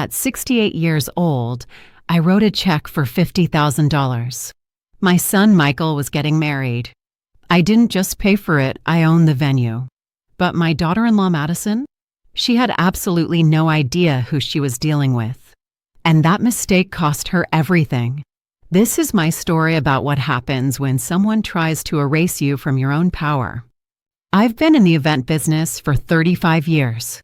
At 68 years old, I wrote a check for $50,000. My son Michael was getting married. I didn't just pay for it, I owned the venue. But my daughter-in-law Madison, she had absolutely no idea who she was dealing with. And that mistake cost her everything. This is my story about what happens when someone tries to erase you from your own power. I've been in the event business for 35 years.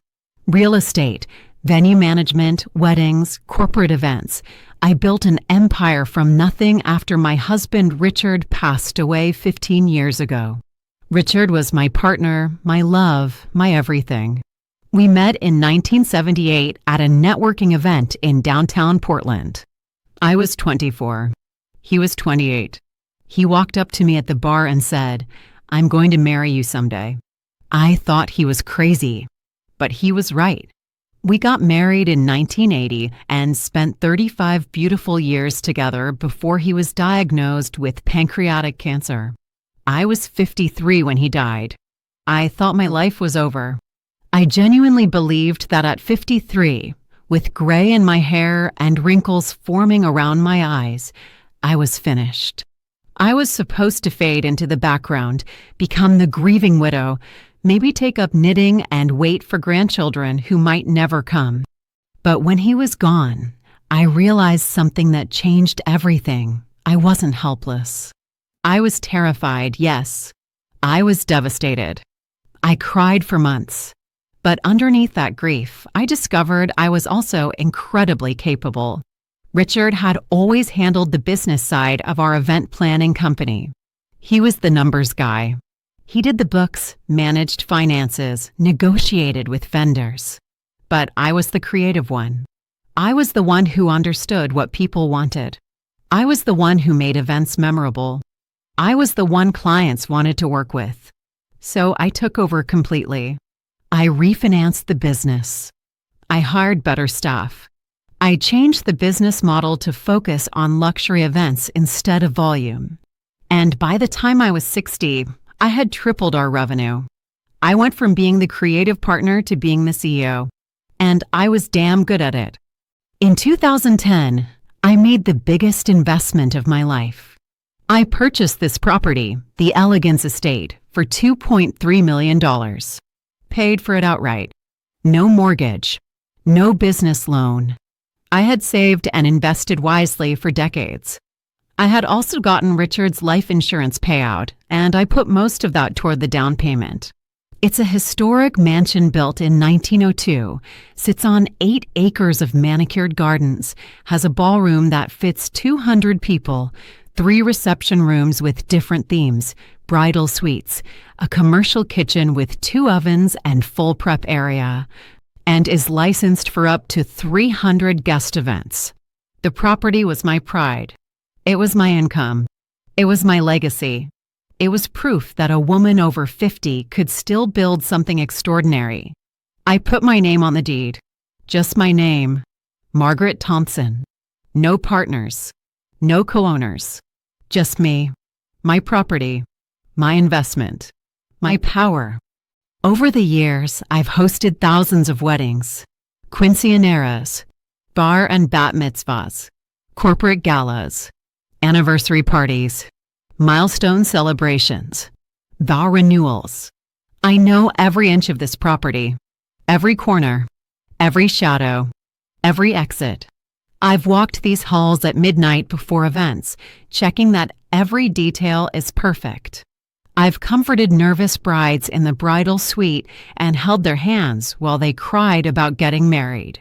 Real estate, venue management, weddings, corporate events. I built an empire from nothing after my husband Richard passed away 15 years ago. Richard was my partner, my love, my everything. We met in 1978 at a networking event in downtown Portland. I was 24. He was 28. He walked up to me at the bar and said, "I'm going to marry you someday." I thought he was crazy, but he was right. We got married in 1980 and spent 35 beautiful years together before he was diagnosed with pancreatic cancer. I was 53 when he died. I thought my life was over. I genuinely believed that at 53, with gray in my hair and wrinkles forming around my eyes, I was finished. I was supposed to fade into the background, become the grieving widow, maybe take up knitting and wait for grandchildren who might never come. But when he was gone, I realized something that changed everything. I wasn't helpless. I was terrified, yes. I was devastated. I cried for months. But underneath that grief, I discovered I was also incredibly capable. Richard had always handled the business side of our event planning company. He was the numbers guy. He did the books, managed finances, negotiated with vendors. But I was the creative one. I was the one who understood what people wanted. I was the one who made events memorable. I was the one clients wanted to work with. So I took over completely. I refinanced the business. I hired better staff. I changed the business model to focus on luxury events instead of volume. And by the time I was 60, I had tripled our revenue. I went from being the creative partner to being the CEO, and I was damn good at it. In 2010, I made the biggest investment of my life. I purchased this property, the Elegance Estate, for $2.3 million. Paid for it outright. No mortgage. No business loan. I had saved and invested wisely for decades. I had also gotten Richard's life insurance payout, and I put most of that toward the down payment. It's a historic mansion built in 1902, sits on 8 acres of manicured gardens, has a ballroom that fits 200 people, 3 reception rooms with different themes, bridal suites, a commercial kitchen with 2 ovens and full prep area, and is licensed for up to 300 guest events. The property was my pride. It was my income. It was my legacy. It was proof that a woman over 50 could still build something extraordinary. I put my name on the deed. Just my name. Margaret Thompson. No partners. No co-owners. Just me. My property. My investment. My power. Over the years, I've hosted thousands of weddings, quinceañeras, bar and bat mitzvahs, corporate galas, anniversary parties, milestone celebrations, vow renewals. I know every inch of this property, every corner, every shadow, every exit. I've walked these halls at midnight before events, checking that every detail is perfect. I've comforted nervous brides in the bridal suite and held their hands while they cried about getting married.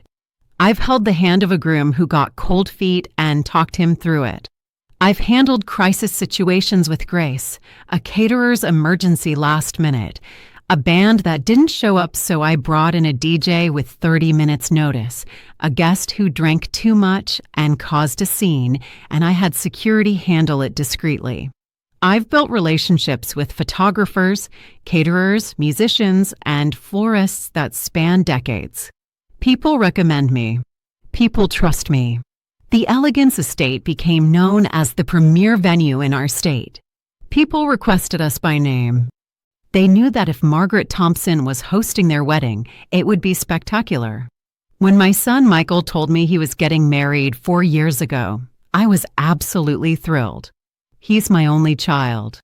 I've held the hand of a groom who got cold feet and talked him through it. I've handled crisis situations with grace, a caterer's emergency last minute, a band that didn't show up so I brought in a DJ with 30 minutes notice, a guest who drank too much and caused a scene, and I had security handle it discreetly. I've built relationships with photographers, caterers, musicians, and florists that span decades. People recommend me. People trust me. The Elegance Estate became known as the premier venue in our state. People requested us by name. They knew that if Margaret Thompson was hosting their wedding, it would be spectacular. When my son Michael told me he was getting married 4 years ago, I was absolutely thrilled. He's my only child.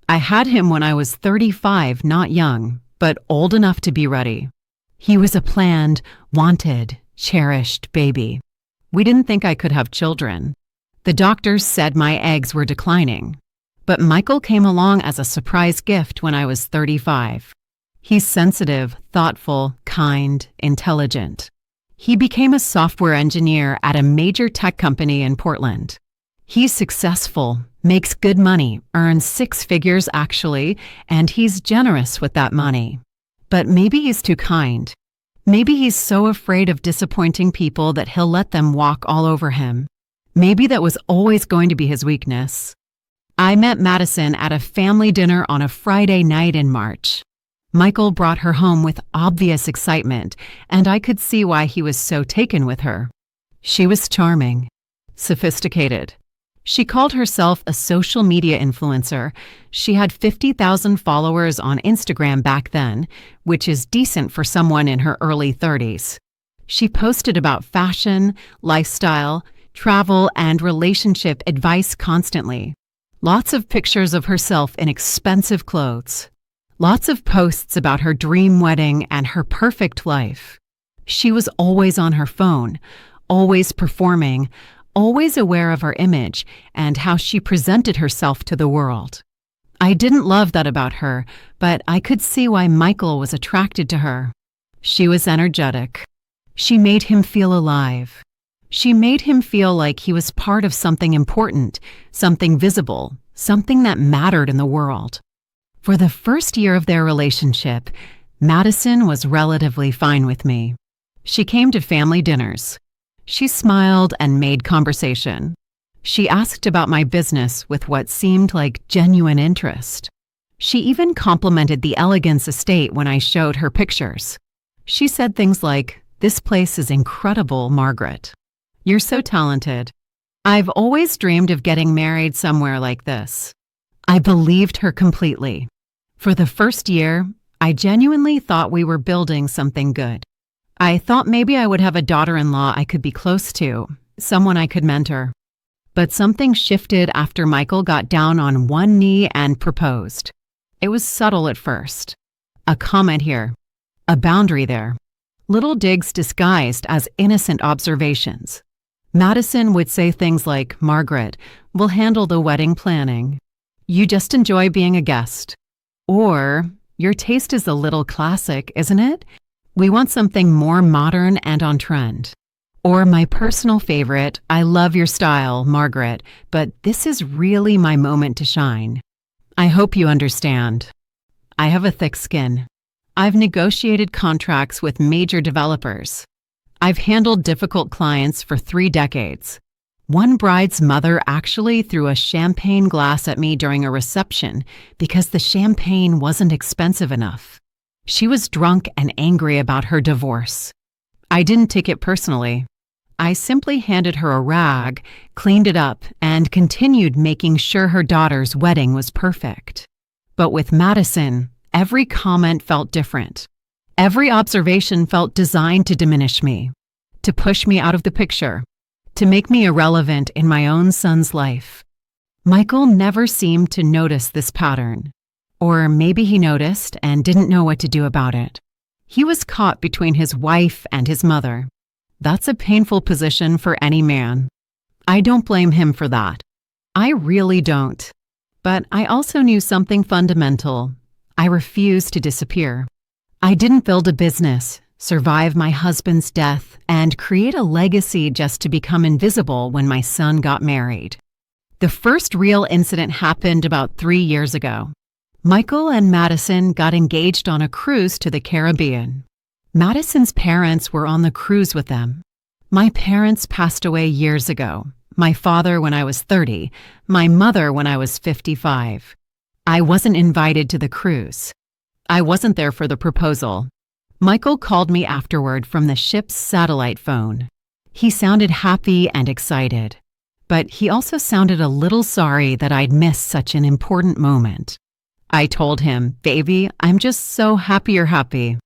I had him when I was 35, not young, but old enough to be ready. He was a planned, wanted, cherished baby. We didn't think I could have children. The doctors said my eggs were declining. But Michael came along as a surprise gift when I was 35. He's sensitive, thoughtful, kind, intelligent. He became a software engineer at a major tech company in Portland. He's successful, makes good money, earns 6 figures actually, and he's generous with that money. But maybe he's too kind. Maybe he's so afraid of disappointing people that he'll let them walk all over him. Maybe that was always going to be his weakness. I met Madison at a family dinner on a Friday night in March. Michael brought her home with obvious excitement, and I could see why he was so taken with her. She was charming, sophisticated. She called herself a social media influencer. She had 50,000 followers on Instagram back then, which is decent for someone in her early 30s. She posted about fashion, lifestyle, travel, and relationship advice constantly. Lots of pictures of herself in expensive clothes. Lots of posts about her dream wedding and her perfect life. She was always on her phone, always performing, always aware of her image and how she presented herself to the world. I didn't love that about her, but I could see why Michael was attracted to her. She was energetic. She made him feel alive. She made him feel like he was part of something important, something visible, something that mattered in the world. For the first year of their relationship, Madison was relatively fine with me. She came to family dinners. She smiled and made conversation. She asked about my business with what seemed like genuine interest. She even complimented the Elegance estate when I showed her pictures. She said things like, "This place is incredible, Margaret. You're so talented. I've always dreamed of getting married somewhere like this." I believed her completely. For the first year, I genuinely thought we were building something good. I thought maybe I would have a daughter-in-law I could be close to, someone I could mentor. But something shifted after Michael got down on one knee and proposed. It was subtle at first. A comment here, a boundary there. Little digs disguised as innocent observations. Madison would say things like, "Margaret, we'll handle the wedding planning. You just enjoy being a guest." Or, "Your taste is a little classic, isn't it? We want something more modern and on trend." Or my personal favorite, "I love your style, Margaret, but this is really my moment to shine. I hope you understand. I have a thick skin. I've negotiated contracts with major developers. I've handled difficult clients for 3 decades. One bride's mother actually threw a champagne glass at me during a reception because the champagne wasn't expensive enough. She was drunk and angry about her divorce. I didn't take it personally. I simply handed her a rag, cleaned it up, and continued making sure her daughter's wedding was perfect. But with Madison, every comment felt different. Every observation felt designed to diminish me, to push me out of the picture, to make me irrelevant in my own son's life. Michael never seemed to notice this pattern. Or maybe he noticed and didn't know what to do about it. He was caught between his wife and his mother. That's a painful position for any man. I don't blame him for that. I really don't. But I also knew something fundamental. I refused to disappear. I didn't build a business, survive my husband's death, and create a legacy just to become invisible when my son got married. The first real incident happened about 3 years ago. Michael and Madison got engaged on a cruise to the Caribbean. Madison's parents were on the cruise with them. My parents passed away years ago. My father when I was 30, my mother when I was 55. I wasn't invited to the cruise. I wasn't there for the proposal. Michael called me afterward from the ship's satellite phone. He sounded happy and excited, but he also sounded a little sorry that I'd missed such an important moment. I told him, "Baby, I'm just so happy you're happy.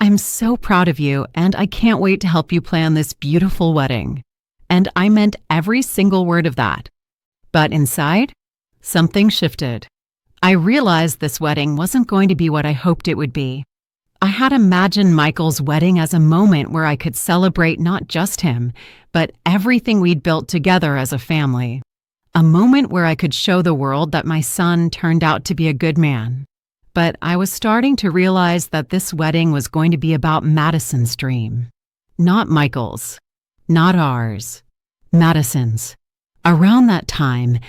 I'm so proud of you, and I can't wait to help you plan this beautiful wedding. And I meant every single word of that. But inside, something shifted. I realized this wedding wasn't going to be what I hoped it would be. I had imagined Michael's wedding as a moment where I could celebrate not just him, but everything we'd built together as a family. A moment where I could show the world that my son turned out to be a good man. But I was starting to realize that this wedding was going to be about Madison's dream. Not Michael's. Not ours. Madison's. Around that time,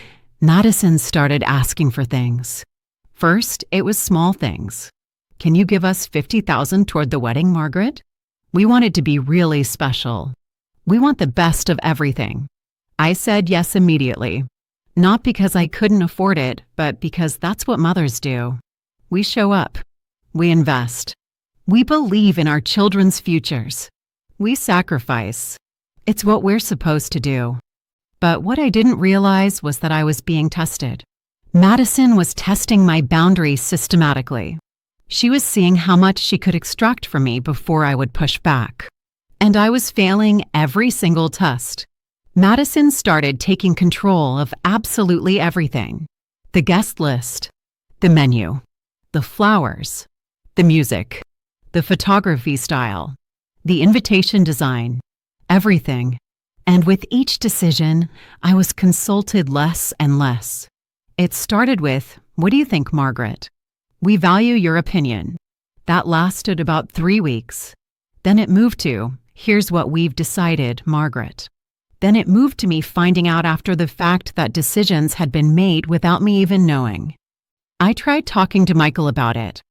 Madison started asking for things. First, it was small things. Can you give us $50,000 toward the wedding, Margaret? We want it to be really special. We want the best of everything. I said yes immediately. Not because I couldn't afford it, but because that's what mothers do. We show up. We invest. We believe in our children's futures. We sacrifice. It's what we're supposed to do. But what I didn't realize was that I was being tested. Madison was testing my boundaries systematically. She was seeing how much she could extract from me before I would push back. And I was failing every single test. Madison started taking control of absolutely everything. The guest list, the menu, the flowers, the music, the photography style, the invitation design, everything. And with each decision, I was consulted less and less. It started with, "What do you think, Margaret? We value your opinion." That lasted about 3 weeks. Then it moved to, "Here's what we've decided, Margaret." Then it moved to me finding out after the fact that decisions had been made without me even knowing. I tried talking to Michael about it.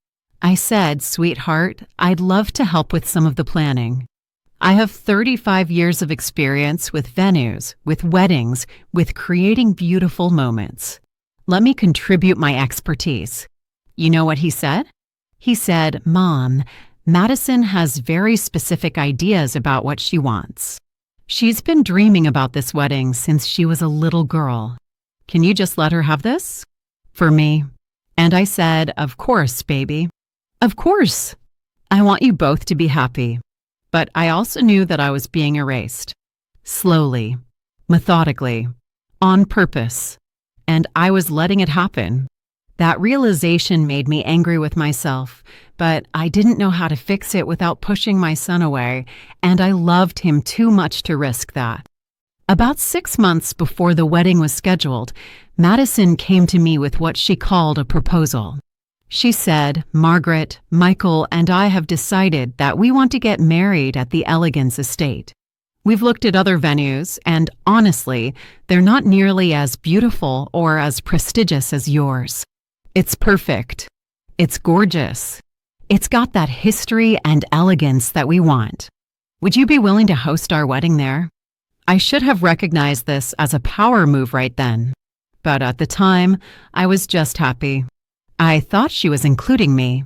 I said, "Sweetheart, I'd love to help with some of the planning. I have 35 years of experience with venues, with weddings, with creating beautiful moments. Let me contribute my expertise." You know what he said? He said, "Mom, Madison has very specific ideas about what she wants. She's been dreaming about this wedding since she was a little girl. Can you just let her have this? For me?" And I said, "Of course, baby. Of course. I want you both to be happy." But I also knew that I was being erased. Slowly, methodically, on purpose. And I was letting it happen. That realization made me angry with myself, but I didn't know how to fix it without pushing my son away, and I loved him too much to risk that. About 6 months before the wedding was scheduled, Madison came to me with what she called a proposal. She said, "Margaret, Michael, and I have decided that we want to get married at the Elegance Estate. We've looked at other venues, and honestly, they're not nearly as beautiful or as prestigious as yours. It's perfect. It's gorgeous. It's got that history and elegance that we want. Would you be willing to host our wedding there?" I should have recognized this as a power move right then. But at the time, I was just happy. I thought she was including me.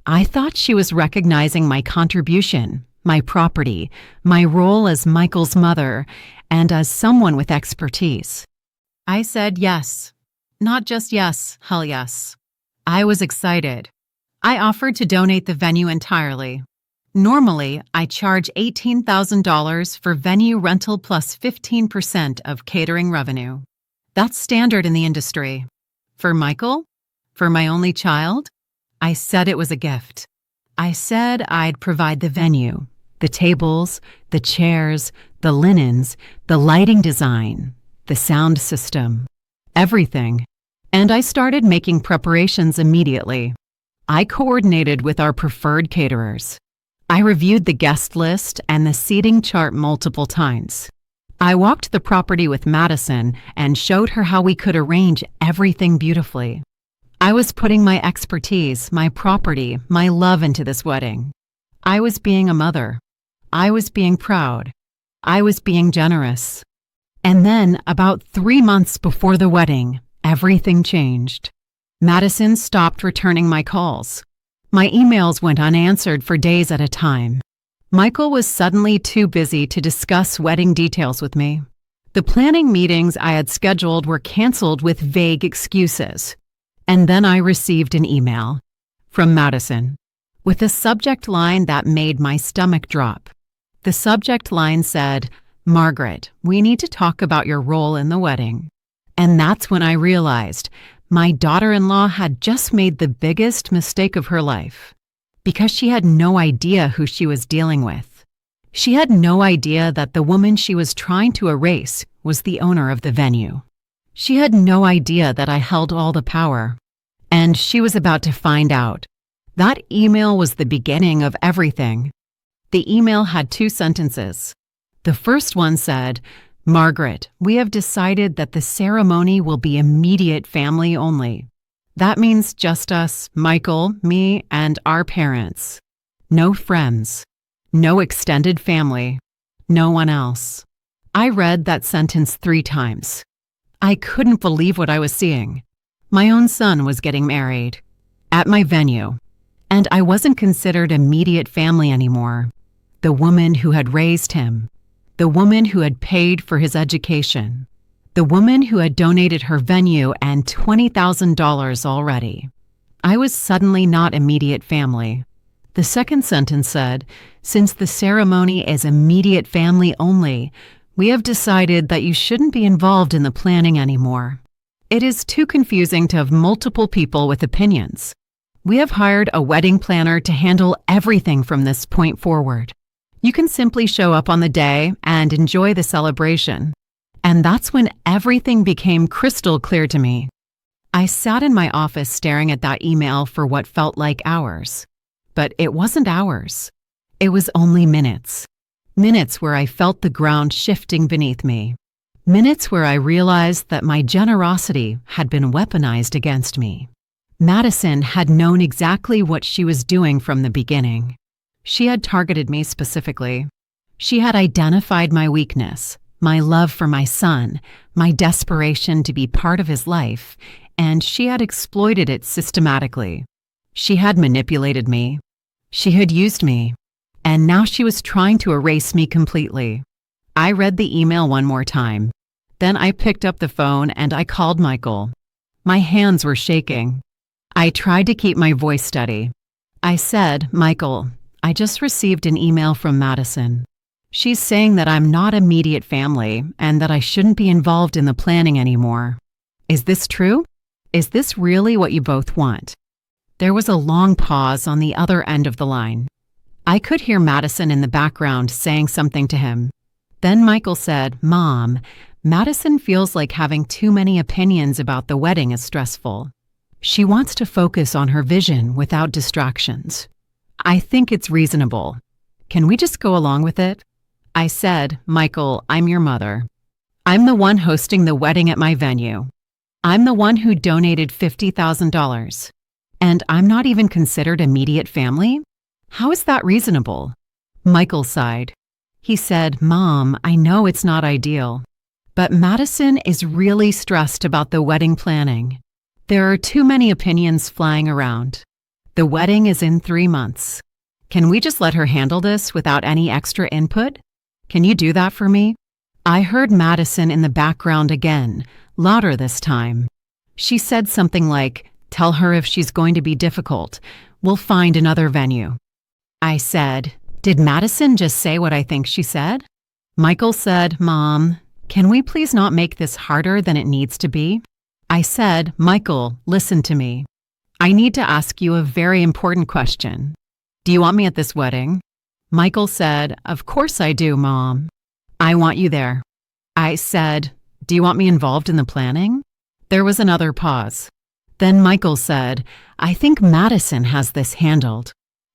I thought she was recognizing my contribution, my property, my role as Michael's mother, and as someone with expertise. I said yes. Not just yes, hell yes. I was excited. I offered to donate the venue entirely. Normally, I charge $18,000 for venue rental plus 15% of catering revenue. That's standard in the industry. For Michael? For my only child? I said it was a gift. I said I'd provide the venue, the tables, the chairs, the linens, the lighting design, the sound system, everything. And I started making preparations immediately. I coordinated with our preferred caterers. I reviewed the guest list and the seating chart multiple times. I walked the property with Madison and showed her how we could arrange everything beautifully. I was putting my expertise, my property, my love into this wedding. I was being a mother. I was being proud. I was being generous. And then, about 3 months before the wedding, everything changed. Madison stopped returning my calls. My emails went unanswered for days at a time. Michael was suddenly too busy to discuss wedding details with me. The planning meetings I had scheduled were canceled with vague excuses. And then I received an email from Madison. with a subject line that made my stomach drop. The subject line said, "Margaret, we need to talk about your role in the wedding." And that's when I realized my daughter-in-law had just made the biggest mistake of her life, because she had no idea who she was dealing with. She had no idea that the woman she was trying to erase was the owner of the venue. She had no idea that I held all the power. And she was about to find out. That email was the beginning of everything. The email had 2 sentences. The first one said, "Margaret, we have decided that the ceremony will be immediate family only. That means just us, Michael, me, and our parents. No friends. No extended family. No one else." I read that sentence 3 times. I couldn't believe what I was seeing. My own son was getting married at my venue, and I wasn't considered immediate family anymore. The woman who had raised him, the woman who had paid for his education, the woman who had donated her venue and $20,000 already. I was suddenly not immediate family. The second sentence said, "Since the ceremony is immediate family only, we have decided that you shouldn't be involved in the planning anymore. It is too confusing to have multiple people with opinions. We have hired a wedding planner to handle everything from this point forward. You can simply show up on the day and enjoy the celebration." And that's when everything became crystal clear to me. I sat in my office staring at that email for what felt like hours. But it wasn't hours. It was only minutes. Minutes where I felt the ground shifting beneath me. Minutes where I realized that my generosity had been weaponized against me. Madison had known exactly what she was doing from the beginning. She had targeted me specifically. She had identified my weakness, my love for my son, my desperation to be part of his life, and she had exploited it systematically. She had manipulated me. She had used me. And now she was trying to erase me completely. I read the email one more time. Then I picked up the phone and I called Michael. My hands were shaking. I tried to keep my voice steady. I said, "Michael, I just received an email from Madison. She's saying that I'm not immediate family and that I shouldn't be involved in the planning anymore. Is this true? Is this really what you both want?" There was a long pause on the other end of the line. I could hear Madison in the background saying something to him. Then Michael said, "Mom, Madison feels like having too many opinions about the wedding is stressful. She wants to focus on her vision without distractions. I think it's reasonable. Can we just go along with it?" I said, "Michael, I'm your mother. I'm the one hosting the wedding at my venue. I'm the one who donated $50,000. And I'm not even considered immediate family? How is that reasonable?" Michael sighed. He said, "Mom, I know it's not ideal, but Madison is really stressed about the wedding planning. There are too many opinions flying around. The wedding is in 3 months. Can we just let her handle this without any extra input? Can you do that for me?" I heard Madison in the background again, louder this time. She said something like, "Tell her if she's going to be difficult, we'll find another venue." I said, "Did Madison just say what I think she said?" Michael said, "Mom, can we please not make this harder than it needs to be?" I said, "Michael, listen to me. I need to ask you a very important question. Do you want me at this wedding?" Michael said, "Of course I do, Mom. I want you there." I said, "Do you want me involved in the planning?" There was another pause. Then Michael said, "I think Madison has this handled."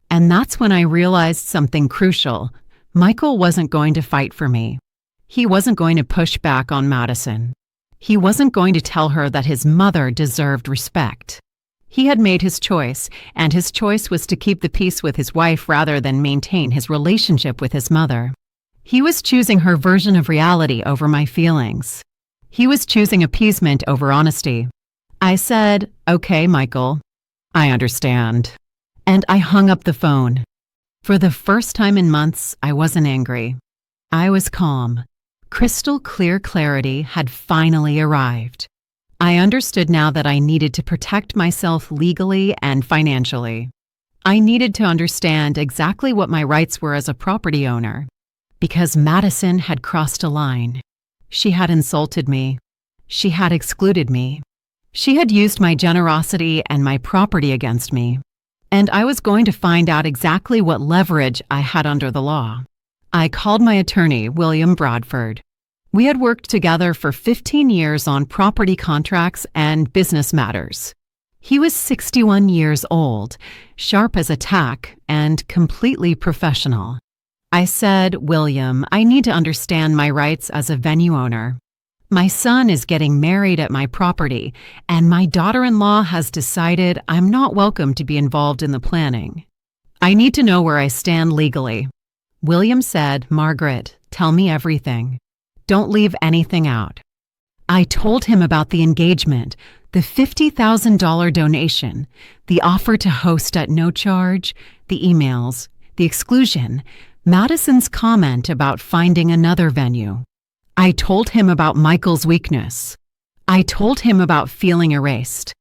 And that's when I realized something crucial. Michael wasn't going to fight for me. He wasn't going to push back on Madison. He wasn't going to tell her that his mother deserved respect. He had made his choice, and his choice was to keep the peace with his wife rather than maintain his relationship with his mother. He was choosing her version of reality over my feelings. He was choosing appeasement over honesty. I said, "Okay, Michael, I understand." And I hung up the phone. For the first time in months, I wasn't angry. I was calm. Crystal clear clarity had finally arrived. I understood now that I needed to protect myself legally and financially. I needed to understand exactly what my rights were as a property owner, because Madison had crossed a line. She had insulted me. She had excluded me. She had used my generosity and my property against me, and I was going to find out exactly what leverage I had under the law. I called my attorney, William Bradford. We had worked together for 15 years on property contracts and business matters. He was 61 years old, sharp as a tack, and completely professional. I said, William, I need to understand my rights as a venue owner. My son is getting married at my property, and my daughter-in-law has decided I'm not welcome to be involved in the planning. I need to know where I stand legally. William said, Margaret, tell me everything. Don't leave anything out. I told him about the engagement, the $50,000 donation, the offer to host at no charge, the emails, the exclusion, Madison's comment about finding another venue. I told him about Michael's weakness. I told him about feeling erased.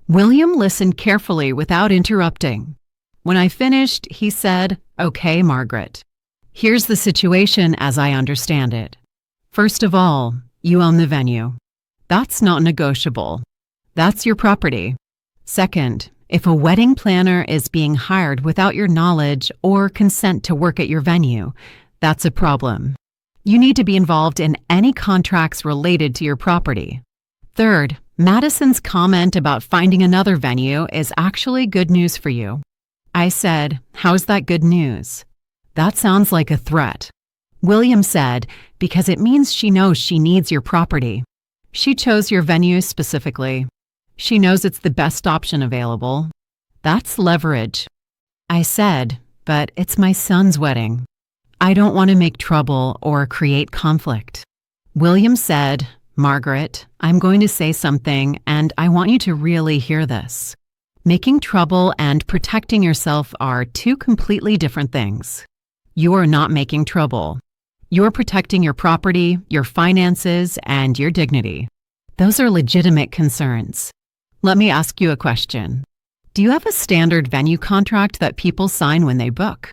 William listened carefully without interrupting. When I finished, he said, Okay, Margaret. Here's the situation as I understand it. First of all, you own the venue. That's not negotiable. That's your property. Second, if a wedding planner is being hired without your knowledge or consent to work at your venue, that's a problem. You need to be involved in any contracts related to your property. Third, Madison's comment about finding another venue is actually good news for you. I said, How's that good news? That sounds like a threat. William said, Because it means she knows she needs your property. She chose your venue specifically. She knows it's the best option available. That's leverage. I said, But it's my son's wedding. I don't want to make trouble or create conflict. William said, Margaret, I'm going to say something, and I want you to really hear this. Making trouble and protecting yourself are two completely different things. You are not making trouble. You're protecting your property, your finances, and your dignity. Those are legitimate concerns. Let me ask you a question. Do you have a standard venue contract that people sign when they book?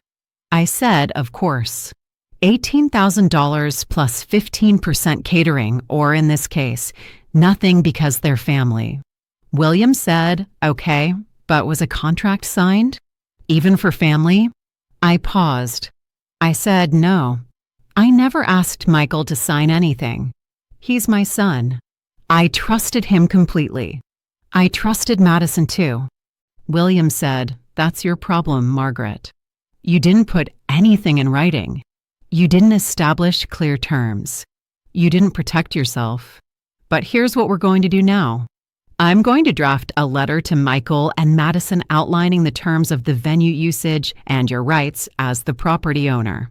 I said, of course. $18,000 plus 15% catering, or in this case, nothing because they're family. William said, Okay, but was a contract signed? Even for family? I paused. I said, No. I never asked Michael to sign anything. He's my son. I trusted him completely. I trusted Madison too. William said, That's your problem, Margaret. You didn't put anything in writing. You didn't establish clear terms. You didn't protect yourself. But here's what we're going to do now. I'm going to draft a letter to Michael and Madison outlining the terms of the venue usage and your rights as the property owner.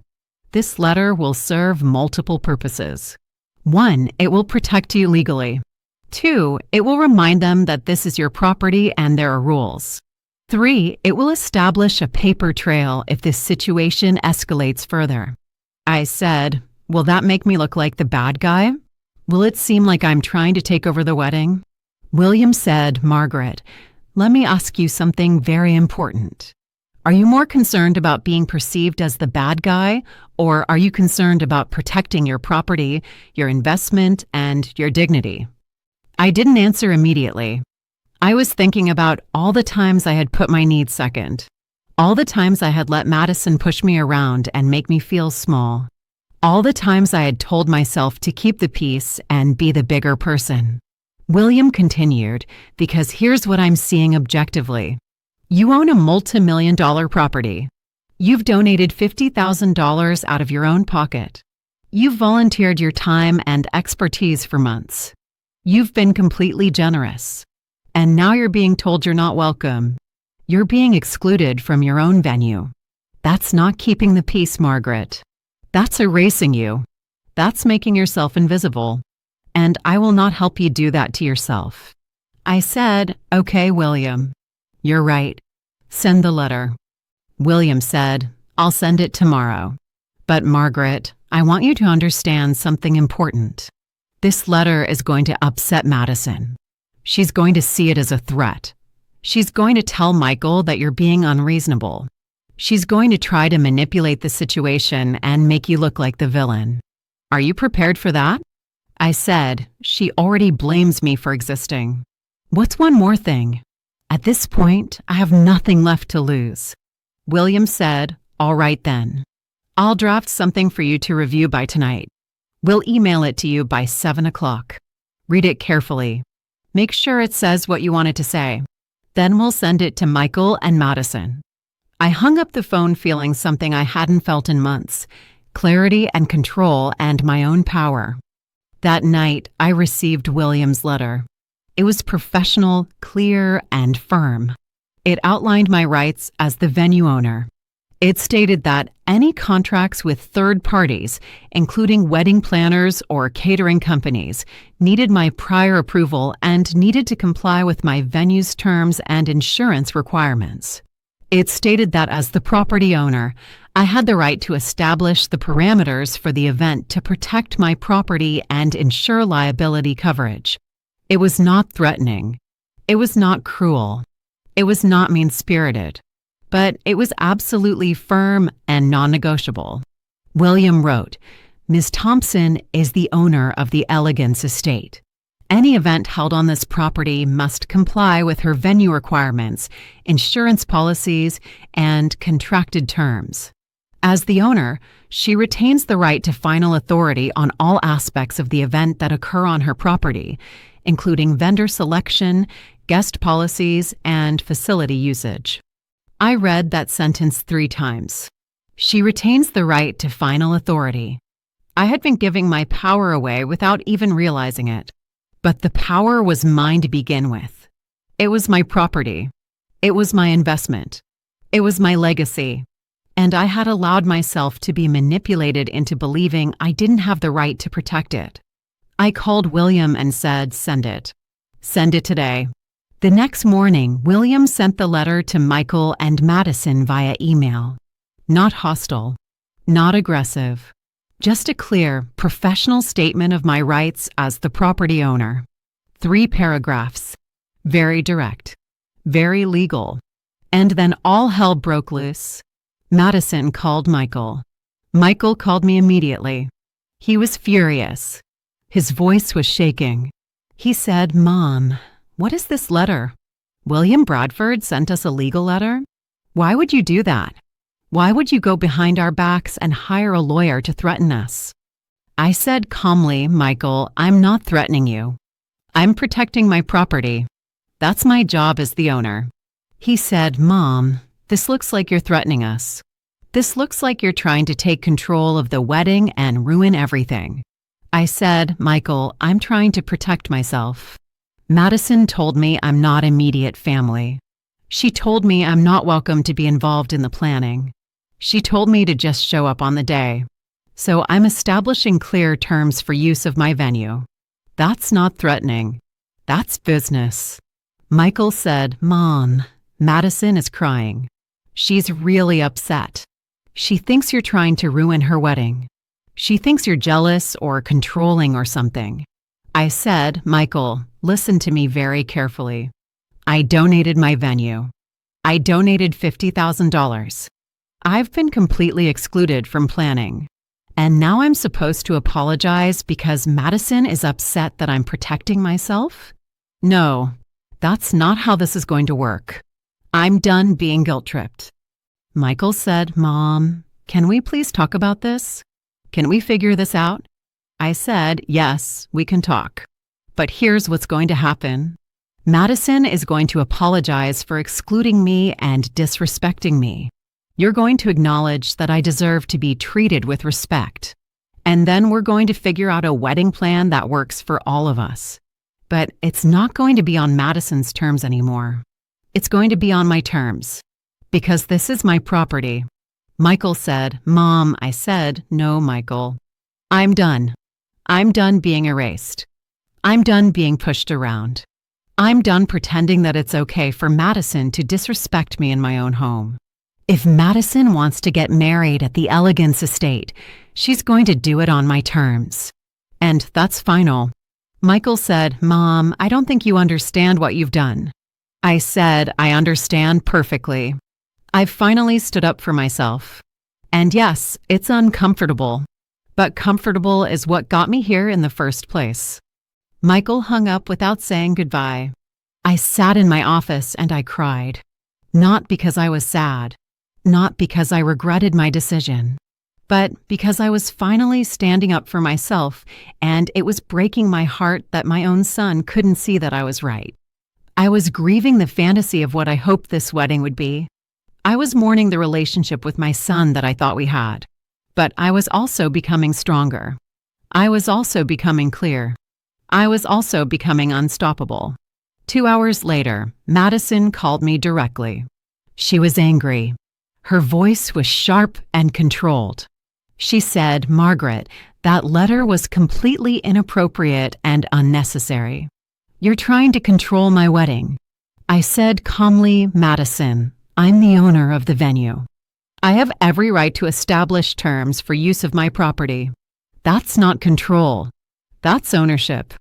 This letter will serve multiple purposes. 1, it will protect you legally. 2, it will remind them that this is your property and there are rules. 3, it will establish a paper trail if this situation escalates further. I said, Will that make me look like the bad guy? Will it seem like I'm trying to take over the wedding? William said, Margaret, let me ask you something very important. Are you more concerned about being perceived as the bad guy, or are you concerned about protecting your property, your investment, and your dignity? I didn't answer immediately. I was thinking about all the times I had put my needs second, all the times I had let Madison push me around and make me feel small, all the times I had told myself to keep the peace and be the bigger person. William continued, because here's what I'm seeing objectively. You own a multi-million-dollar property. You've donated $50,000 out of your own pocket. You've volunteered your time and expertise for months. You've been completely generous. And now you're being told you're not welcome. You're being excluded from your own venue. That's not keeping the peace, Margaret. That's erasing you. That's making yourself invisible. And I will not help you do that to yourself. I said, Okay, William. You're right. Send the letter. William said, I'll send it tomorrow. But Margaret, I want you to understand something important. This letter is going to upset Madison. She's going to see it as a threat. She's going to tell Michael that you're being unreasonable. She's going to try to manipulate the situation and make you look like the villain. Are you prepared for that? I said, she already blames me for existing. What's one more thing? At this point, I have nothing left to lose. William said, all right then. I'll draft something for you to review by tonight. We'll email it to you by 7 o'clock. Read it carefully. Make sure it says what you want it to say. Then we'll send it to Michael and Madison. I hung up the phone feeling something I hadn't felt in months, clarity and control and my own power. That night, I received William's letter. It was professional, clear, and firm. It outlined my rights as the venue owner. It stated that any contracts with third parties, including wedding planners or catering companies, needed my prior approval and needed to comply with my venue's terms and insurance requirements. It stated that as the property owner, I had the right to establish the parameters for the event to protect my property and ensure liability coverage. It was not threatening. It was not cruel. It was not mean-spirited. But it was absolutely firm and non-negotiable. William wrote, Ms. Thompson is the owner of the Elegance Estate. Any event held on this property must comply with her venue requirements, insurance policies, and contracted terms. As the owner, she retains the right to final authority on all aspects of the event that occur on her property, including vendor selection, guest policies, and facility usage. I read that sentence 3 times. She retains the right to final authority. I had been giving my power away without even realizing it. But the power was mine to begin with. It was my property. It was my investment. It was my legacy. And I had allowed myself to be manipulated into believing I didn't have the right to protect it. I called William and said, send it. Send it today. The next morning, William sent the letter to Michael and Madison via email. Not hostile, not aggressive, just a clear, professional statement of my rights as the property owner. 3 paragraphs, very direct, very legal. And then all hell broke loose. Madison called Michael. Michael called me immediately. He was furious. His voice was shaking. He said, Mom, what is this letter? William Bradford sent us a legal letter? Why would you do that? Why would you go behind our backs and hire a lawyer to threaten us? I said calmly, Michael, I'm not threatening you. I'm protecting my property. That's my job as the owner. He said, Mom, this looks like you're threatening us. This looks like you're trying to take control of the wedding and ruin everything. I said, Michael, I'm trying to protect myself. Madison told me I'm not immediate family. She told me I'm not welcome to be involved in the planning. She told me to just show up on the day. So I'm establishing clear terms for use of my venue. That's not threatening. That's business. Michael said, Mom, Madison is crying. She's really upset. She thinks you're trying to ruin her wedding. She thinks you're jealous or controlling or something. I said, Michael, listen to me very carefully. I donated my venue. I donated $50,000. I've been completely excluded from planning. And now I'm supposed to apologize because Madison is upset that I'm protecting myself? No, that's not how this is going to work. I'm done being guilt-tripped. Michael said, Mom, can we please talk about this? Can we figure this out? I said, yes, we can talk. But here's what's going to happen. Madison is going to apologize for excluding me and disrespecting me. You're going to acknowledge that I deserve to be treated with respect. And then we're going to figure out a wedding plan that works for all of us. But it's not going to be on Madison's terms anymore. It's going to be on my terms. Because this is my property. Michael said, Mom, I said, no, Michael. I'm done. I'm done being erased. I'm done being pushed around. I'm done pretending that it's okay for Madison to disrespect me in my own home. If Madison wants to get married at the Elegance Estate, she's going to do it on my terms. And that's final. Michael said, Mom, I don't think you understand what you've done. I said, I understand perfectly. I've finally stood up for myself. And yes, it's uncomfortable. But comfortable is what got me here in the first place. Michael hung up without saying goodbye. I sat in my office and I cried. Not because I was sad. Not because I regretted my decision. But because I was finally standing up for myself, and it was breaking my heart that my own son couldn't see that I was right. I was grieving the fantasy of what I hoped this wedding would be. I was mourning the relationship with my son that I thought we had. But I was also becoming stronger. I was also becoming clear. I was also becoming unstoppable. 2 hours later, Madison called me directly. She was angry. Her voice was sharp and controlled. She said, "Margaret, that letter was completely inappropriate and unnecessary. You're trying to control my wedding." I said calmly, "Madison, I'm the owner of the venue. I have every right to establish terms for use of my property. That's not control. That's ownership."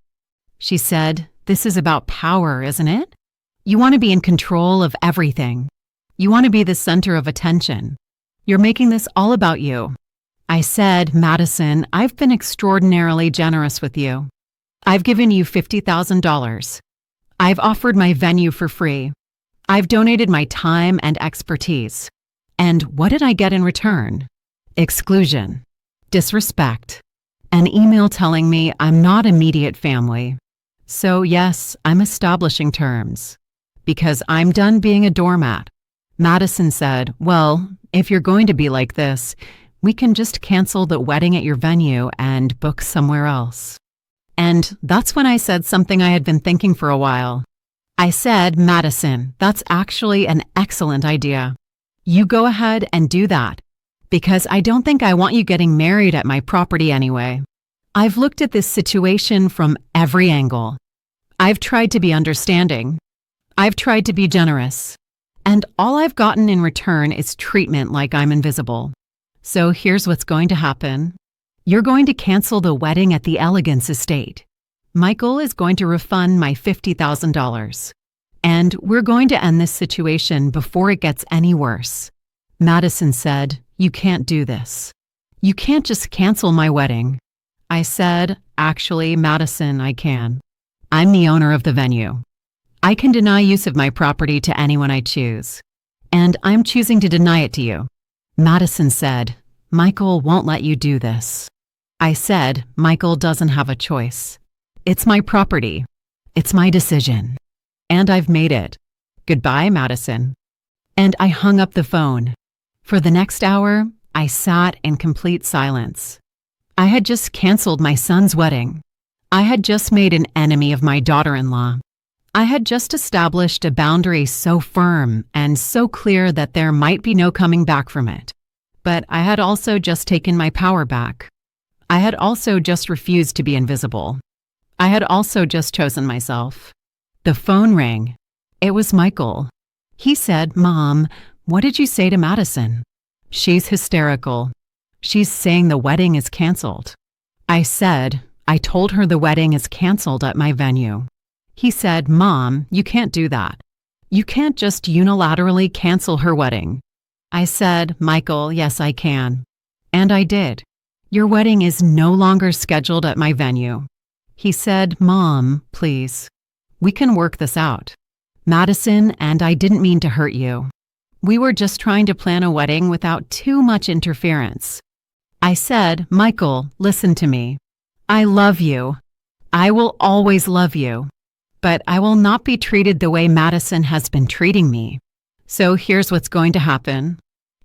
She said, "This is about power, isn't it? You want to be in control of everything. You want to be the center of attention. You're making this all about you." I said, "Madison, I've been extraordinarily generous with you. I've given you $50,000. I've offered my venue for free. I've donated my time and expertise. And what did I get in return? Exclusion, disrespect, an email telling me I'm not immediate family. So yes, I'm establishing terms. Because I'm done being a doormat." Madison said, "Well, if you're going to be like this, we can just cancel the wedding at your venue and book somewhere else." And that's when I said something I had been thinking for a while. I said, "Madison, that's actually an excellent idea. You go ahead and do that, because I don't think I want you getting married at my property anyway. I've looked at this situation from every angle. I've tried to be understanding. I've tried to be generous. And all I've gotten in return is treatment like I'm invisible. So here's what's going to happen. You're going to cancel the wedding at the Elegance estate. Michael is going to refund my $50,000. And we're going to end this situation before it gets any worse." Madison said, "You can't do this. You can't just cancel my wedding." I said, "Actually, Madison, I can. I'm the owner of the venue. I can deny use of my property to anyone I choose. And I'm choosing to deny it to you." Madison said, "Michael won't let you do this." I said, "Michael doesn't have a choice. It's my property. It's my decision. And I've made it. Goodbye, Madison." And I hung up the phone. For the next hour, I sat in complete silence. I had just canceled my son's wedding. I had just made an enemy of my daughter-in-law. I had just established a boundary so firm and so clear that there might be no coming back from it. But I had also just taken my power back. I had also just refused to be invisible. I had also just chosen myself. The phone rang. It was Michael. He said, "Mom, what did you say to Madison?" "She's hysterical. She's saying the wedding is canceled." I said, "I told her the wedding is canceled at my venue." He said, "Mom, you can't do that. You can't just unilaterally cancel her wedding." I said, "Michael, yes, I can." And I did. "Your wedding is no longer scheduled at my venue." He said, "Mom, please. We can work this out. Madison and I didn't mean to hurt you. We were just trying to plan a wedding without too much interference." I said, "Michael, listen to me. I love you. I will always love you. But I will not be treated the way Madison has been treating me. So here's what's going to happen.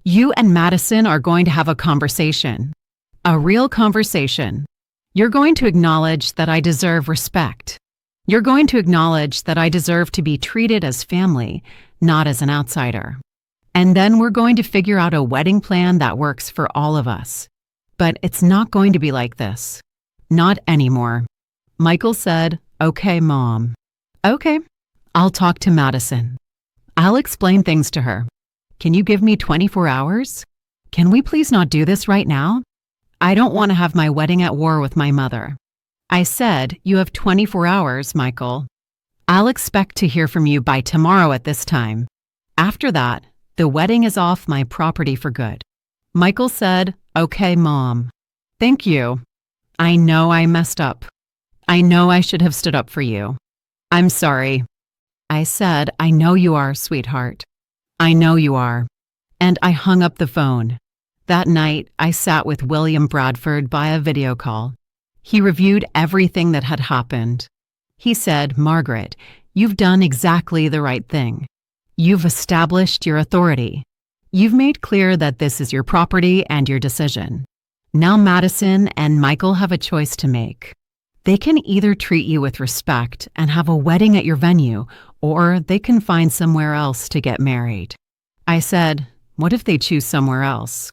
You and Madison are going to have a conversation. A real conversation. You're going to acknowledge that I deserve respect. You're going to acknowledge that I deserve to be treated as family, not as an outsider. And then we're going to figure out a wedding plan that works for all of us. But it's not going to be like this. Not anymore." Michael said, "Okay, Mom. Okay, I'll talk to Madison. I'll explain things to her. Can you give me 24 hours? Can we please not do this right now? I don't want to have my wedding at war with my mother." I said, "You have 24 hours, Michael." I'll expect to hear from you by tomorrow at this time. After that, the wedding is off my property for good." Michael said, "Okay, Mom. Thank you. I know I messed up. I know I should have stood up for you. I'm sorry." I said, "I know you are, sweetheart. I know you are." And I hung up the phone. That night, I sat with William Bradford via video call. He reviewed everything that had happened. He said, "Margaret, you've done exactly the right thing. You've established your authority. You've made clear that this is your property and your decision. Now Madison and Michael have a choice to make. They can either treat you with respect and have a wedding at your venue, or they can find somewhere else to get married." I said, "What if they choose somewhere else?"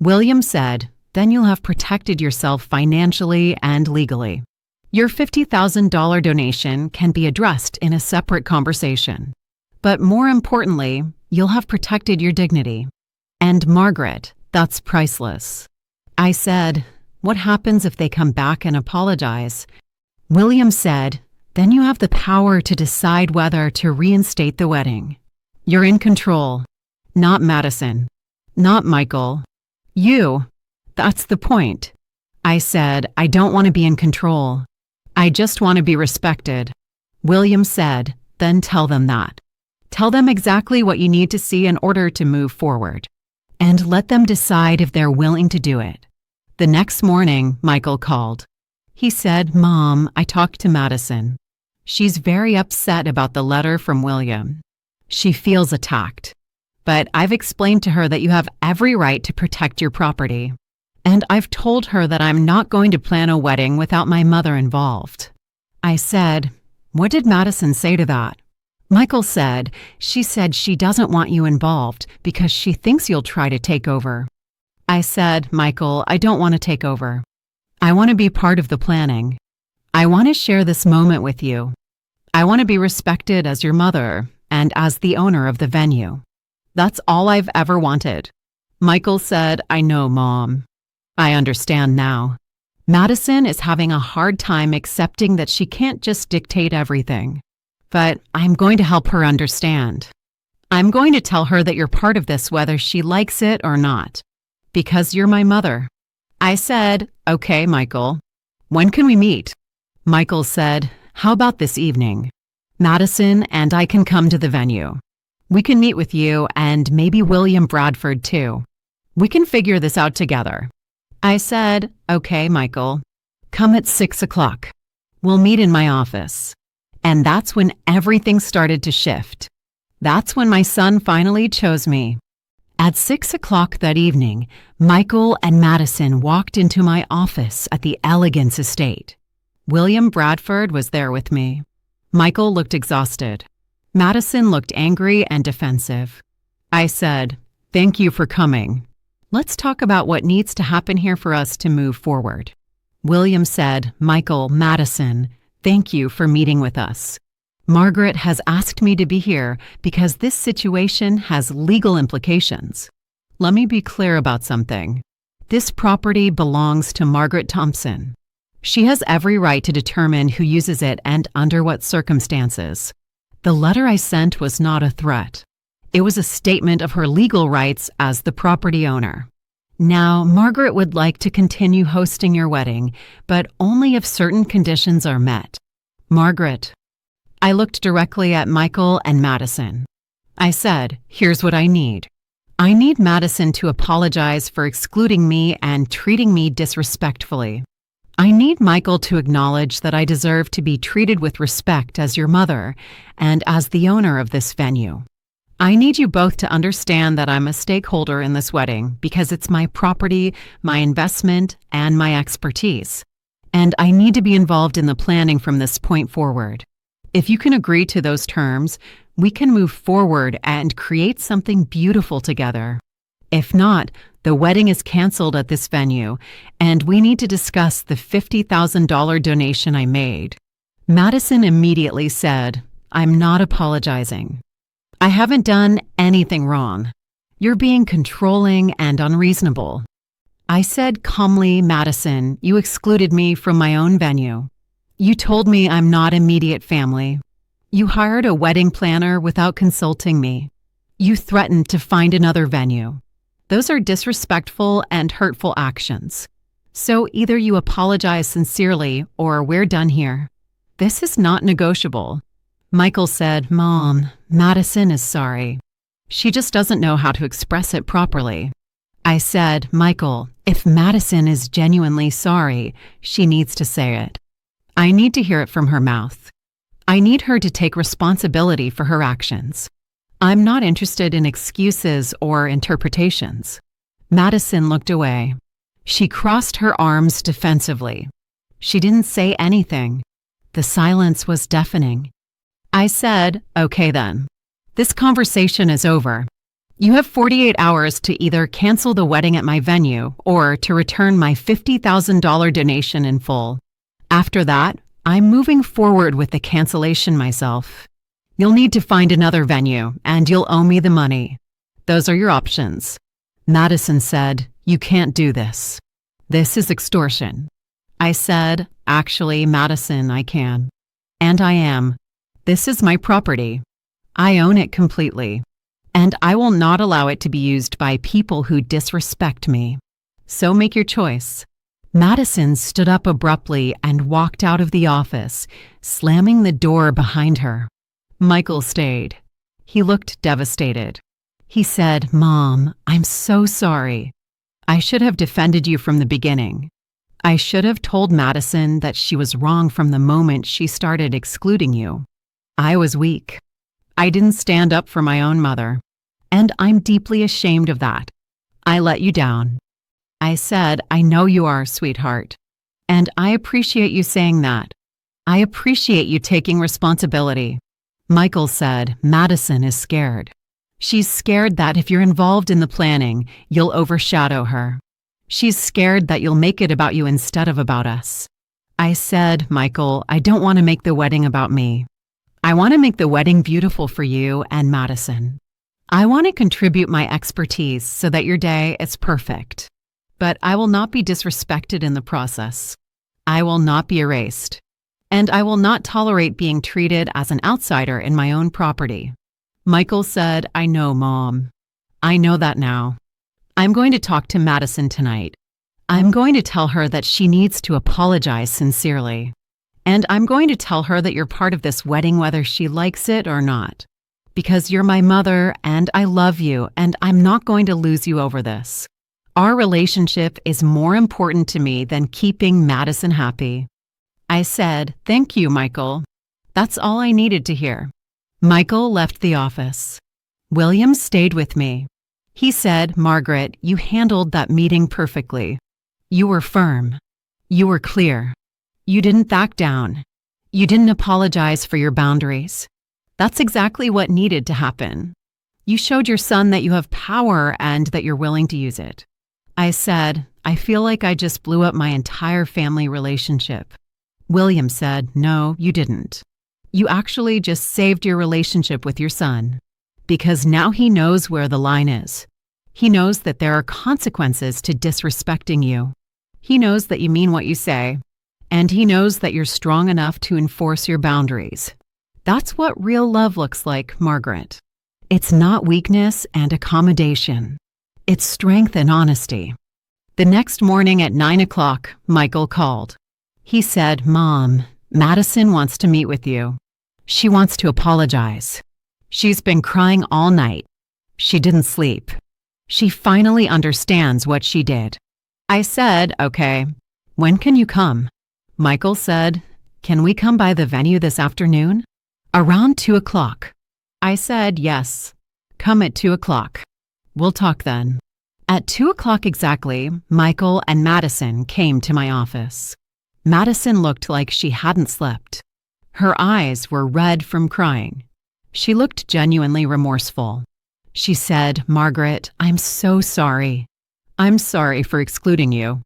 William said, "Then you'll have protected yourself financially and legally. Your $50,000 donation can be addressed in a separate conversation. But more importantly, you'll have protected your dignity. And Margaret, that's priceless." I said, "What happens if they come back and apologize?" William said, "Then you have the power to decide whether to reinstate the wedding. You're in control. Not Madison. Not Michael. You. That's the point." I said, "I don't want to be in control. I just want to be respected." William said, "Then tell them that. Tell them exactly what you need to see in order to move forward. And let them decide if they're willing to do it." The next morning, Michael called. He said, "Mom, I talked to Madison. She's very upset about the letter from William. She feels attacked. But I've explained to her that you have every right to protect your property. And I've told her that I'm not going to plan a wedding without my mother involved." I said, "What did Madison say to that?" Michael said, "She said she doesn't want you involved because she thinks you'll try to take over." I said, "Michael, I don't want to take over. I want to be part of the planning. I want to share this moment with you. I want to be respected as your mother and as the owner of the venue. That's all I've ever wanted." Michael said, "I know, Mom. I understand now. Madison is having a hard time accepting that she can't just dictate everything. But I'm going to help her understand. I'm going to tell her that you're part of this whether she likes it or not. Because you're my mother." I said, "Okay, Michael. When can we meet?" Michael said, "How about this evening? Madison and I can come to the venue. We can meet with you and maybe William Bradford too. We can figure this out together." I said, "Okay, Michael. Come at 6 o'clock. We'll meet in my office." And that's when everything started to shift. That's when my son finally chose me. At 6 o'clock that evening, Michael and Madison walked into my office at the Elegance Estate. William Bradford was there with me. Michael looked exhausted. Madison looked angry and defensive. I said, "Thank you for coming. Let's talk about what needs to happen here for us to move forward." William said, "Michael, Madison, thank you for meeting with us. Margaret has asked me to be here because this situation has legal implications. Let me be clear about something. This property belongs to Margaret Thompson. She has every right to determine who uses it and under what circumstances. The letter I sent was not a threat. It was a statement of her legal rights as the property owner. Now, Margaret would like to continue hosting your wedding, but only if certain conditions are met. Margaret." I looked directly at Michael and Madison. I said, "Here's what I need. I need Madison to apologize for excluding me and treating me disrespectfully. I need Michael to acknowledge that I deserve to be treated with respect as your mother and as the owner of this venue. I need you both to understand that I'm a stakeholder in this wedding because it's my property, my investment, and my expertise. And I need to be involved in the planning from this point forward. If you can agree to those terms, we can move forward and create something beautiful together. If not, the wedding is canceled at this venue, and we need to discuss the $50,000 donation I made." Madison immediately said, "I'm not apologizing. I haven't done anything wrong. You're being controlling and unreasonable." I said calmly, "Madison, you excluded me from my own venue. You told me I'm not immediate family. You hired a wedding planner without consulting me. You threatened to find another venue. Those are disrespectful and hurtful actions. So either you apologize sincerely or we're done here. This is not negotiable. Michael said, Mom, Madison is sorry. She just doesn't know how to express it properly. I said, Michael, if Madison is genuinely sorry, she needs to say it. I need to hear it from her mouth. I need her to take responsibility for her actions. I'm not interested in excuses or interpretations. Madison looked away. She crossed her arms defensively. She didn't say anything. The silence was deafening. I said, okay then. This conversation is over. You have 48 hours to either cancel the wedding at my venue or to return my $50,000 donation in full. After that, I'm moving forward with the cancellation myself. You'll need to find another venue, and you'll owe me the money. Those are your options. Madison said, You can't do this. This is extortion. I said, Actually, Madison, I can. And I am. This is my property. I own it completely. And I will not allow it to be used by people who disrespect me. So make your choice. Madison stood up abruptly and walked out of the office, slamming the door behind her. Michael stayed. He looked devastated. He said, Mom, I'm so sorry. I should have defended you from the beginning. I should have told Madison that she was wrong from the moment she started excluding you. I was weak. I didn't stand up for my own mother. And I'm deeply ashamed of that. I let you down. I said, I know you are, sweetheart. And I appreciate you saying that. I appreciate you taking responsibility. Michael said, Madison is scared. She's scared that if you're involved in the planning, you'll overshadow her. She's scared that you'll make it about you instead of about us. I said, Michael, I don't want to make the wedding about me. I want to make the wedding beautiful for you and Madison. I want to contribute my expertise so that your day is perfect. But I will not be disrespected in the process. I will not be erased. And I will not tolerate being treated as an outsider in my own property. Michael said, I know, Mom. I know that now. I'm going to talk to Madison tonight. I'm going to tell her that she needs to apologize sincerely. And I'm going to tell her that you're part of this wedding whether she likes it or not. Because you're my mother and I love you and I'm not going to lose you over this. Our relationship is more important to me than keeping Madison happy. I said, Thank you, Michael. That's all I needed to hear. Michael left the office. William stayed with me. He said, Margaret, you handled that meeting perfectly. You were firm. You were clear. You didn't back down. You didn't apologize for your boundaries. That's exactly what needed to happen. You showed your son that you have power and that you're willing to use it. I said, I feel like I just blew up my entire family relationship. William said, No, you didn't. You actually just saved your relationship with your son. Because now he knows where the line is. He knows that there are consequences to disrespecting you. He knows that you mean what you say. And he knows that you're strong enough to enforce your boundaries. That's what real love looks like, Margaret. It's not weakness and accommodation. It's strength and honesty. The next morning at 9 o'clock, Michael called. He said, Mom, Madison wants to meet with you. She wants to apologize. She's been crying all night. She didn't sleep. She finally understands what she did. I said, Okay, when can you come? Michael said, Can we come by the venue this afternoon? Around 2 o'clock. I said, Yes. Come at 2 o'clock. We'll talk then. At 2 o'clock exactly, Michael and Madison came to my office. Madison looked like she hadn't slept. Her eyes were red from crying. She looked genuinely remorseful. She said, Margaret, I'm so sorry. I'm sorry for excluding you.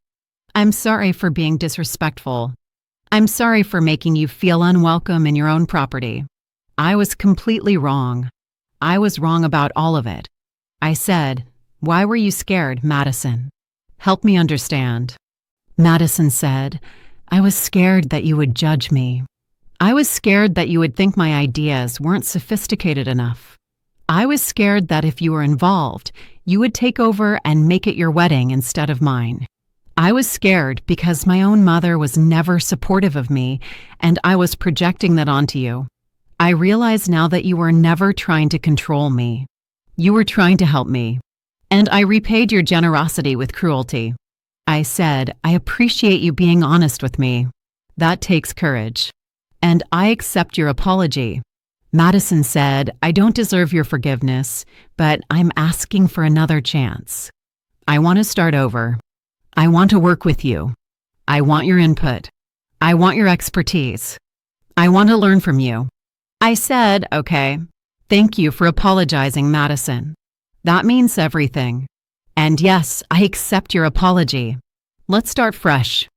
I'm sorry for being disrespectful. I'm sorry for making you feel unwelcome in your own property. I was completely wrong. I was wrong about all of it. I said, Why were you scared, Madison? Help me understand. Madison said, I was scared that you would judge me. I was scared that you would think my ideas weren't sophisticated enough. I was scared that if you were involved, you would take over and make it your wedding instead of mine. I was scared because my own mother was never supportive of me, and I was projecting that onto you. I realize now that you were never trying to control me. You were trying to help me. And I repaid your generosity with cruelty. I said, I appreciate you being honest with me. That takes courage. And I accept your apology. Madison said, I don't deserve your forgiveness, but I'm asking for another chance. I want to start over. I want to work with you. I want your input. I want your expertise. I want to learn from you. I said, okay. Thank you for apologizing, Madison. That means everything. And yes, I accept your apology. Let's start fresh.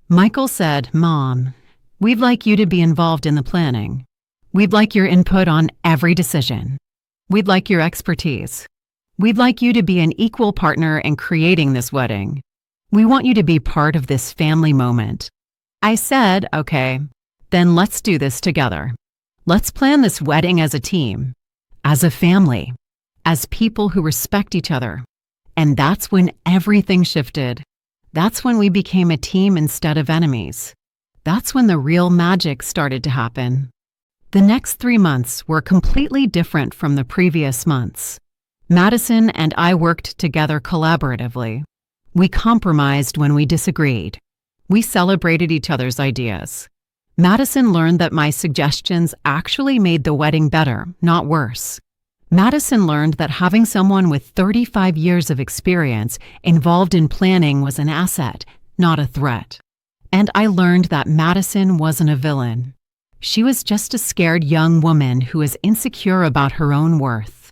Michael said, Mom, we'd like you to be involved in the planning. We'd like your input on every decision. We'd like your expertise. We'd like you to be an equal partner in creating this wedding. We want you to be part of this family moment. I said, okay, then let's do this together. Let's plan this wedding as a team, as a family, as people who respect each other. And that's when everything shifted. That's when we became a team instead of enemies. That's when the real magic started to happen. The next 3 months were completely different from the previous months. Madison and I worked together collaboratively. We compromised when we disagreed. We celebrated each other's ideas. Madison learned that my suggestions actually made the wedding better, not worse. Madison learned that having someone with 35 years of experience involved in planning was an asset, not a threat. And I learned that Madison wasn't a villain. She was just a scared young woman who was insecure about her own worth.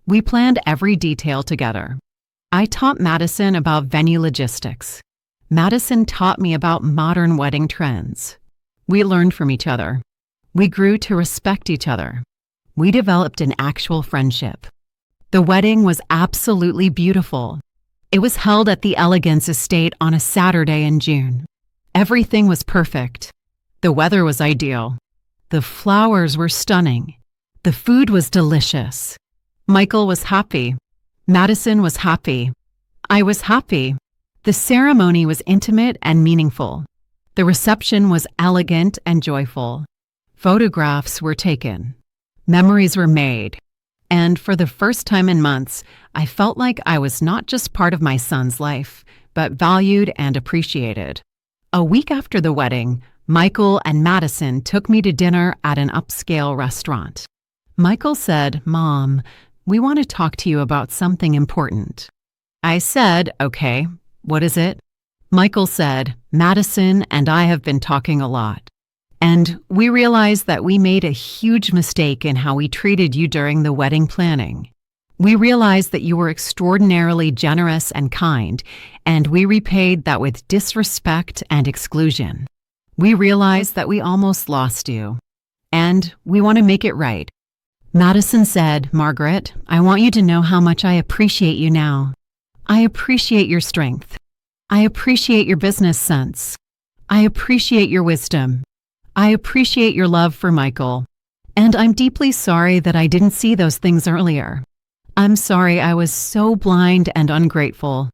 We planned every detail together. I taught Madison about venue logistics. Madison taught me about modern wedding trends. We learned from each other. We grew to respect each other. We developed an actual friendship. The wedding was absolutely beautiful. It was held at the Elegance Estate on a Saturday in June. Everything was perfect. The weather was ideal. The flowers were stunning. The food was delicious. Michael was happy. Madison was happy. I was happy. The ceremony was intimate and meaningful. The reception was elegant and joyful. Photographs were taken. Memories were made. And for the first time in months, I felt like I was not just part of my son's life, but valued and appreciated. A week after the wedding, Michael and Madison took me to dinner at an upscale restaurant. Michael said, Mom, we want to talk to you about something important. I said, okay, what is it? Michael said, Madison and I have been talking a lot. And we realized that we made a huge mistake in how we treated you during the wedding planning. We realized that you were extraordinarily generous and kind, and we repaid that with disrespect and exclusion. We realized that we almost lost you, and we want to make it right. Madison said, Margaret, I want you to know how much I appreciate you now. I appreciate your strength. I appreciate your business sense. I appreciate your wisdom. I appreciate your love for Michael. And I'm deeply sorry that I didn't see those things earlier. I'm sorry I was so blind and ungrateful.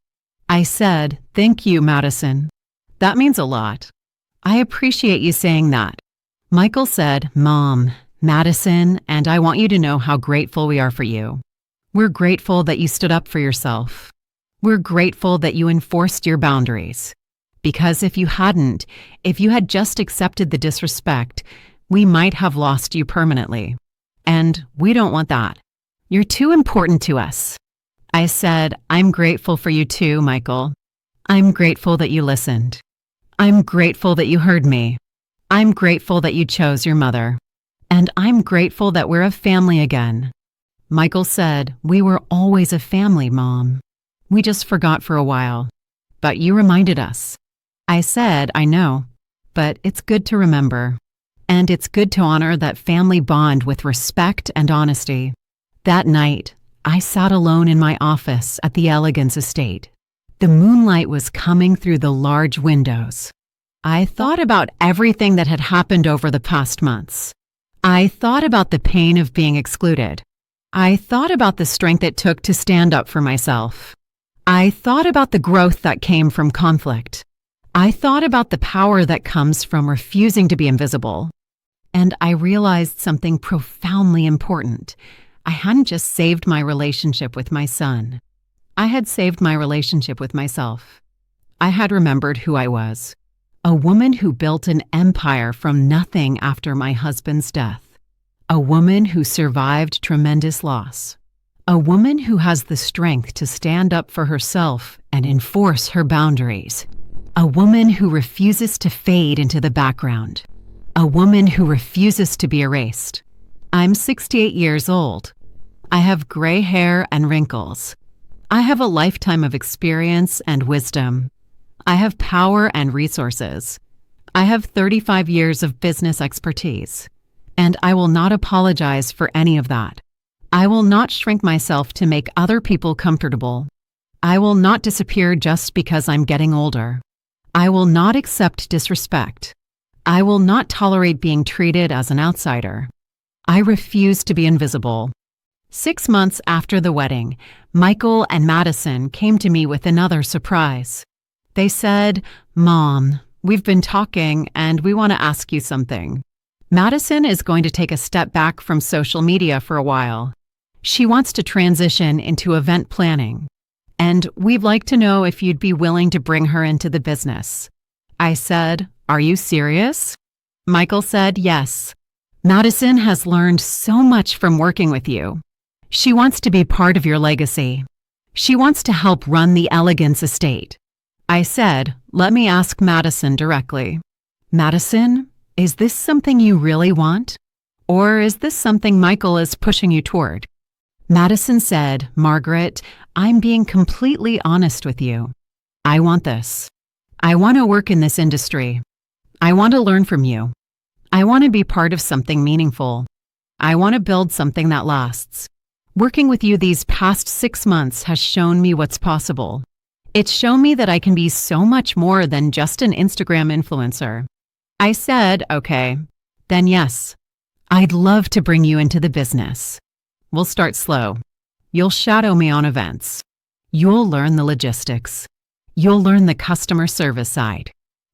I said, thank you, Madison. That means a lot. I appreciate you saying that. Michael said, Mom, Madison, and I want you to know how grateful we are for you. We're grateful that you stood up for yourself. We're grateful that you enforced your boundaries. Because if you hadn't, if you had just accepted the disrespect, we might have lost you permanently. And we don't want that. You're too important to us. I said, I'm grateful for you too, Michael. I'm grateful that you listened. I'm grateful that you heard me. I'm grateful that you chose your mother. And I'm grateful that we're a family again. Michael said, we were always a family, Mom. We just forgot for a while. But you reminded us. I said, I know, but it's good to remember. And it's good to honor that family bond with respect and honesty. That night, I sat alone in my office at the Elegance Estate. The moonlight was coming through the large windows. I thought about everything that had happened over the past months. I thought about the pain of being excluded. I thought about the strength it took to stand up for myself. I thought about the growth that came from conflict. I thought about the power that comes from refusing to be invisible. And I realized something profoundly important. I hadn't just saved my relationship with my son. I had saved my relationship with myself. I had remembered who I was. A woman who built an empire from nothing after my husband's death. A woman who survived tremendous loss. A woman who has the strength to stand up for herself and enforce her boundaries. A woman who refuses to fade into the background. A woman who refuses to be erased. I'm 68 years old. I have gray hair and wrinkles. I have a lifetime of experience and wisdom. I have power and resources. I have 35 years of business expertise. And I will not apologize for any of that. I will not shrink myself to make other people comfortable. I will not disappear just because I'm getting older. I will not accept disrespect. I will not tolerate being treated as an outsider. I refuse to be invisible. 6 months after the wedding, Michael and Madison came to me with another surprise. They said, "Mom, we've been talking and we want to ask you something. Madison is going to take a step back from social media for a while. She wants to transition into event planning. And we'd like to know if you'd be willing to bring her into the business." I said, "Are you serious?" Michael said, "Yes. Madison has learned so much from working with you. She wants to be part of your legacy. She wants to help run the Elegance estate." I said, "Let me ask Madison directly. Madison, is this something you really want? Or is this something Michael is pushing you toward?" Madison said, "Margaret, I'm being completely honest with you. I want this. I want to work in this industry. I want to learn from you. I want to be part of something meaningful. I want to build something that lasts. Working with you these past 6 months has shown me what's possible. It's shown me that I can be so much more than just an Instagram influencer." I said, "Okay, then yes, I'd love to bring you into the business. We'll start slow. You'll shadow me on events. You'll learn the logistics. You'll learn the customer service side.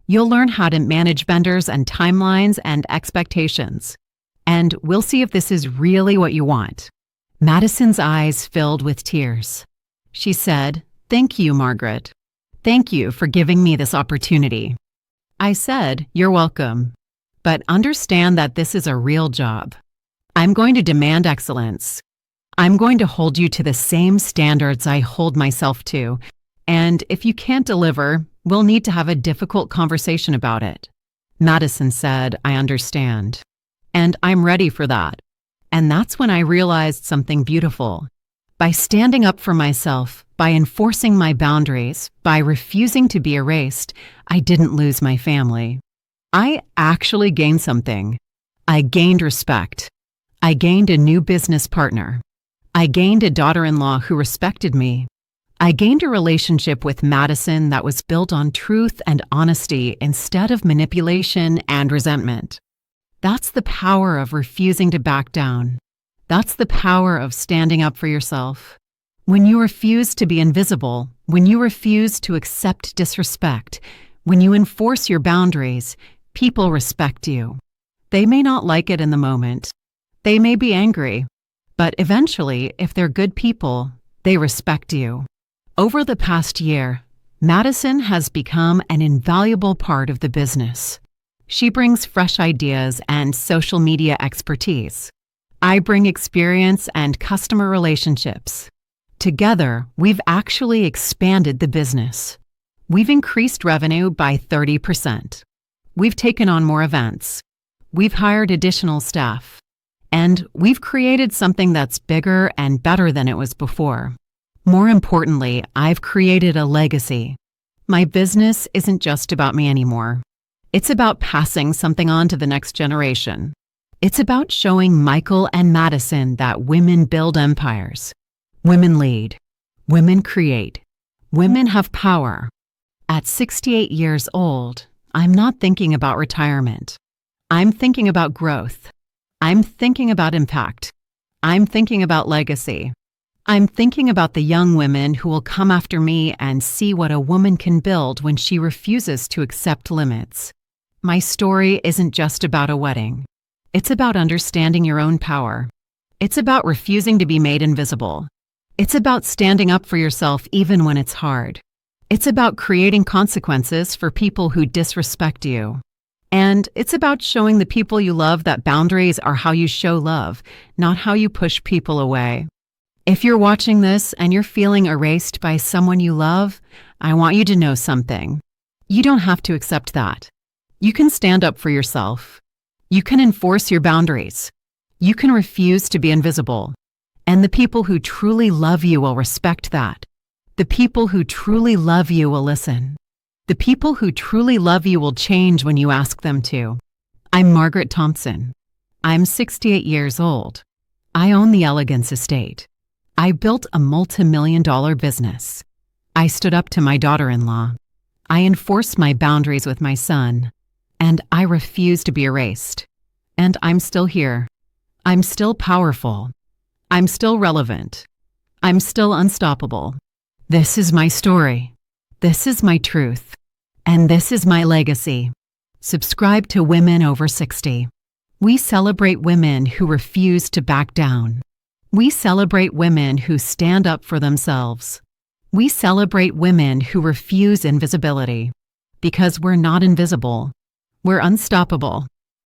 You'll learn how to manage vendors and timelines and expectations. And we'll see if this is really what you want." Madison's eyes filled with tears. She said, "Thank you, Margaret. Thank you for giving me this opportunity." I said, "You're welcome. But understand that this is a real job. I'm going to demand excellence. I'm going to hold you to the same standards I hold myself to. And if you can't deliver, we'll need to have a difficult conversation about it." Madison said, "I understand. And I'm ready for that." And that's when I realized something beautiful. By standing up for myself, by enforcing my boundaries, by refusing to be erased, I didn't lose my family. I actually gained something. I gained respect. I gained a new business partner. I gained a daughter-in-law who respected me. I gained a relationship with Madison that was built on truth and honesty instead of manipulation and resentment. That's the power of refusing to back down. That's the power of standing up for yourself. When you refuse to be invisible, when you refuse to accept disrespect, when you enforce your boundaries, people respect you. They may not like it in the moment. They may be angry. But eventually, if they're good people, they respect you. Over the past year, Madison has become an invaluable part of the business. She brings fresh ideas and social media expertise. I bring experience and customer relationships. Together, we've actually expanded the business. We've increased revenue by 30%. We've taken on more events. We've hired additional staff. And we've created something that's bigger and better than it was before. More importantly, I've created a legacy. My business isn't just about me anymore. It's about passing something on to the next generation. It's about showing Michael and Madison that women build empires. Women lead. Women create. Women have power. At 68 years old, I'm not thinking about retirement. I'm thinking about growth. I'm thinking about impact. I'm thinking about legacy. I'm thinking about the young women who will come after me and see what a woman can build when she refuses to accept limits. My story isn't just about a wedding. It's about understanding your own power. It's about refusing to be made invisible. It's about standing up for yourself even when it's hard. It's about creating consequences for people who disrespect you. And it's about showing the people you love that boundaries are how you show love, not how you push people away. If you're watching this and you're feeling erased by someone you love, I want you to know something. You don't have to accept that. You can stand up for yourself. You can enforce your boundaries. You can refuse to be invisible. And the people who truly love you will respect that. The people who truly love you will listen. The people who truly love you will change when you ask them to. I'm Margaret Thompson. I'm 68 years old. I own the Elegance Estate. I built a multi-million-dollar business. I stood up to my daughter-in-law. I enforced my boundaries with my son. And I refused to be erased. And I'm still here. I'm still powerful. I'm still relevant. I'm still unstoppable. This is my story. This is my truth. And this is my legacy. Subscribe to Women Over 60. We celebrate women who refuse to back down. We celebrate women who stand up for themselves. We celebrate women who refuse invisibility. Because we're not invisible. We're unstoppable.